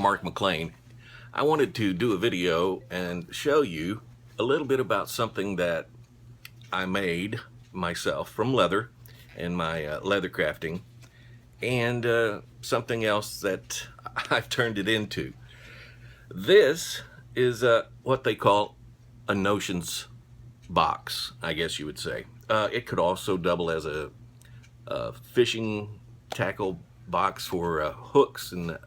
Mark McLean. I wanted to do a video and show you a little bit about something that I made myself from leather and my leather crafting, and something else that I've turned it into. This is what they call a notions box, I guess you would say. It could also double as a fishing tackle box for hooks and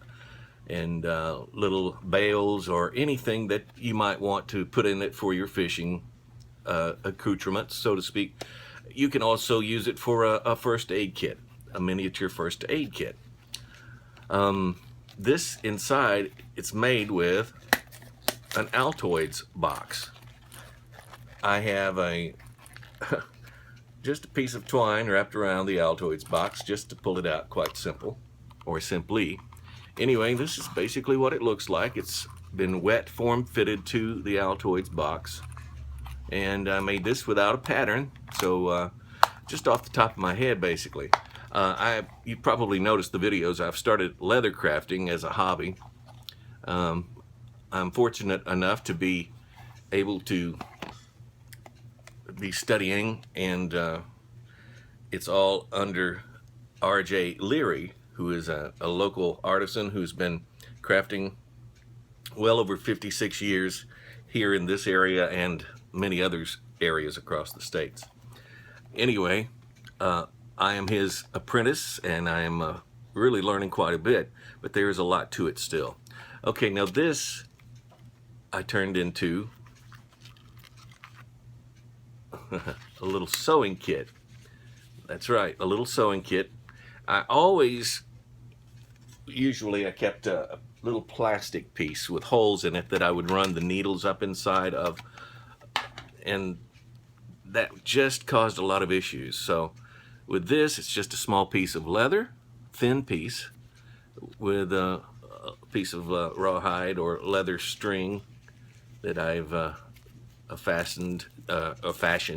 little bails or anything that you might want to put in it for your fishing accoutrements, so to speak. You can also use it for a first aid kit, a miniature first aid kit. This inside, it's made with an Altoids box. I have just a piece of twine wrapped around the Altoids box just to pull it out, quite simple, or simply. Anyway, this is basically what it looks like. It's been wet form fitted to the Altoids box, and I made this without a pattern, so just off the top of my head, basically. You probably noticed the videos. I've started leather crafting as a hobby. I'm fortunate enough to be able to be studying, and it's all under R.J. Leary, who is a local artisan who's been crafting well over 56 years here in this area and many other areas across the states. Anyway, I am his apprentice, and I am really learning quite a bit, but there is a lot to it still. Okay, now this I turned into a little sewing kit. That's right, a little sewing kit. Usually I kept a little plastic piece with holes in it that I would run the needles up inside of, and that just caused a lot of issues. So with this, it's just a small piece of leather, thin piece, with a piece of rawhide or leather string that I've fashioned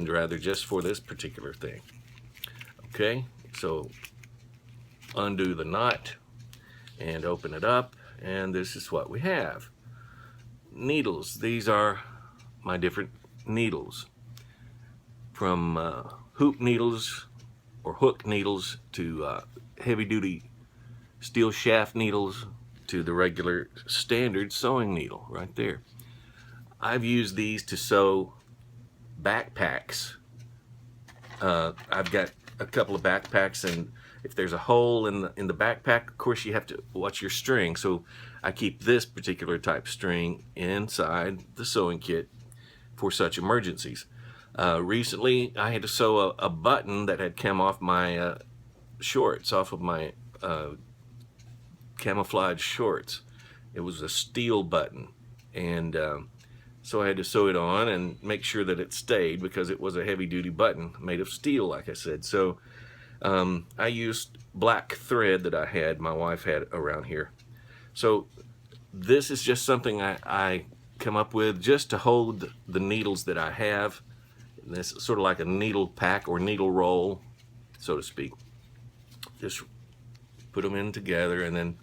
rather, just for this particular thing. Okay, so undo the knot and open it up, and this is what we have. Needles. These are my different needles, from hoop needles or hook needles to heavy-duty steel shaft needles to the regular standard sewing needle right there. I've used these to sew backpacks. I've got a couple of backpacks, and if there's a hole in the backpack, of course you have to watch your string. So I keep this particular type string inside the sewing kit for such emergencies. Recently, I had to sew a button that had come off my shorts, off of my camouflage shorts. It was a steel button, and so I had to sew it on and make sure that it stayed, because it was a heavy-duty button made of steel, like I said. So I used black thread that my wife had around here. So this is just something I come up with just to hold the needles that I have. And this is sort of like a needle pack or needle roll, so to speak. Just put them in together and then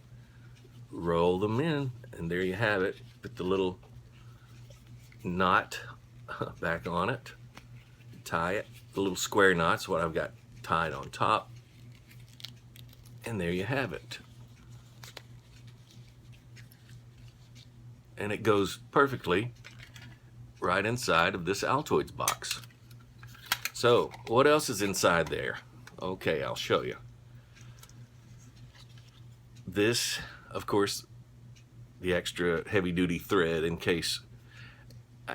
roll them in, and there you have it. Put the little knot back on it, tie it. The little square knot's what I've got tied on top, and there you have it. And it goes perfectly right inside of this Altoids box. So what else is inside there? Okay, I'll show you. This, of course, the extra heavy-duty thread, in case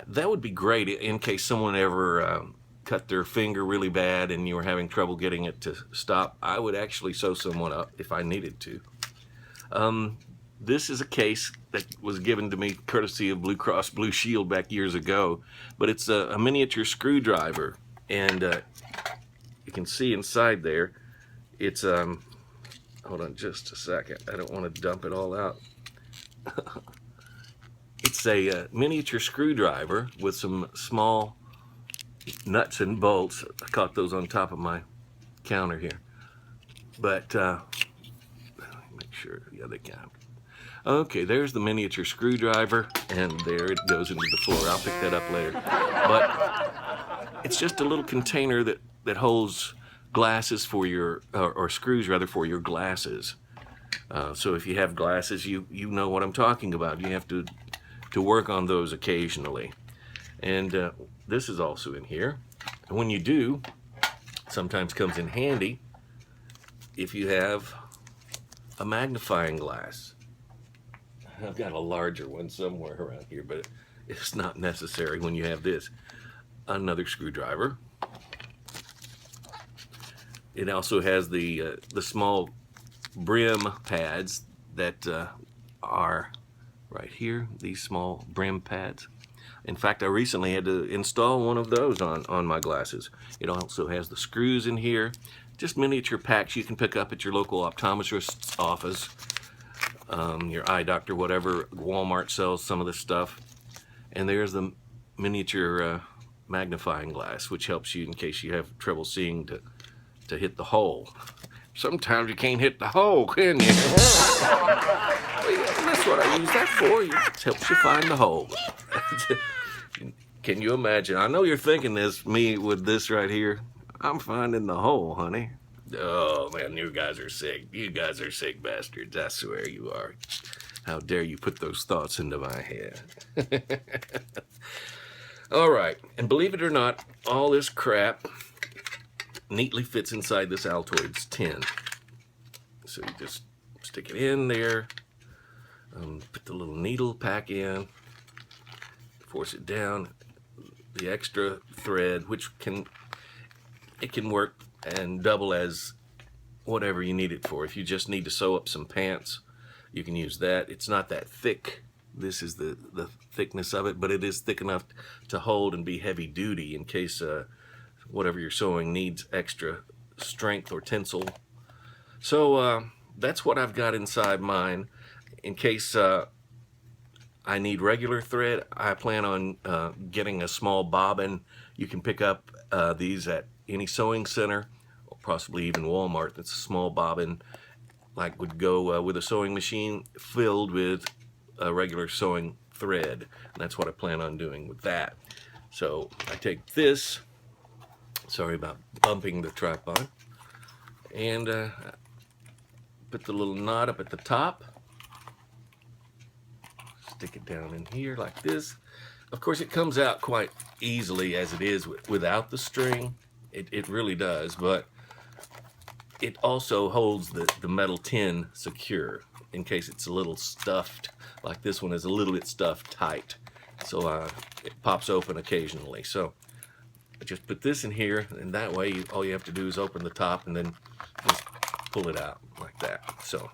that would be great in case someone ever cut their finger really bad and you were having trouble getting it to stop. I would actually sew someone up if I needed to. This is a case that was given to me courtesy of Blue Cross Blue Shield back years ago, but it's a miniature screwdriver, and you can see inside there, it's hold on just a second, I don't want to dump it all out. It's a miniature screwdriver with some small nuts and bolts. I caught those on top of my counter here. But make sure, yeah, they count. Okay, there's the miniature screwdriver, and there it goes into the floor. I'll pick that up later. But it's just a little container that holds glasses for your, or screws rather, for your glasses. So if you have glasses, you know what I'm talking about. You have to work on those occasionally. And this is also in here. And when you do, sometimes comes in handy if you have a magnifying glass. I've got a larger one somewhere around here, but it's not necessary when you have this. Another screwdriver. It also has the small brim pads that are right here, these small brim pads. In fact, I recently had to install one of those on my glasses. It also has the screws in here, just miniature packs you can pick up at your local optometrist's office, your eye doctor, whatever. Walmart sells some of this stuff. And there's the miniature magnifying glass, which helps you in case you have trouble seeing to hit the hole. Sometimes you can't hit the hole, can you? That's what I use that for. It helps you find the hole. Can you imagine? I know you're thinking this, me with this right here. I'm finding the hole, honey. Oh, man, you guys are sick. You guys are sick bastards. I swear you are. How dare you put those thoughts into my head. All right, and believe it or not, all this crap neatly fits inside this Altoids tin. So you just stick it in there, put the little needle pack in, force it down, the extra thread, which can work and double as whatever you need it for. If you just need to sew up some pants, you can use that. It's not that thick. This is the thickness of it, but it is thick enough to hold and be heavy duty in case whatever you're sewing needs extra strength or tensile. So that's what I've got inside mine. In case I need regular thread, I plan on getting a small bobbin. You can pick up these at any sewing center, or possibly even Walmart. That's a small bobbin, like would go with a sewing machine filled with a regular sewing thread. And that's what I plan on doing with that. So I take this, sorry about bumping the tripod, and put the little knot up at the top, stick it down in here like this. Of course, it comes out quite easily as it is without the string. It really does, but it also holds the metal tin secure in case it's a little stuffed, like this one is a little bit stuffed tight. So it pops open occasionally. So I just put this in here, and that way all you have to do is open the top and then just pull it out like that. So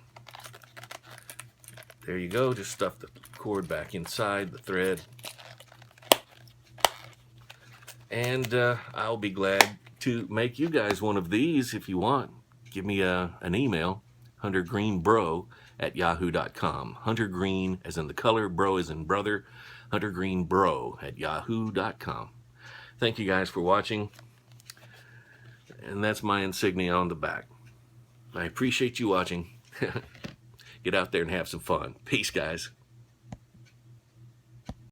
there you go. Just stuff the cord back inside the thread. And I'll be glad to make you guys one of these if you want. Give me an email, huntergreenbro@yahoo.com. Hunter Green as in the color, bro as in brother, huntergreenbro@yahoo.com. Thank you guys for watching. And that's my insignia on the back. I appreciate you watching. Get out there and have some fun. Peace, guys.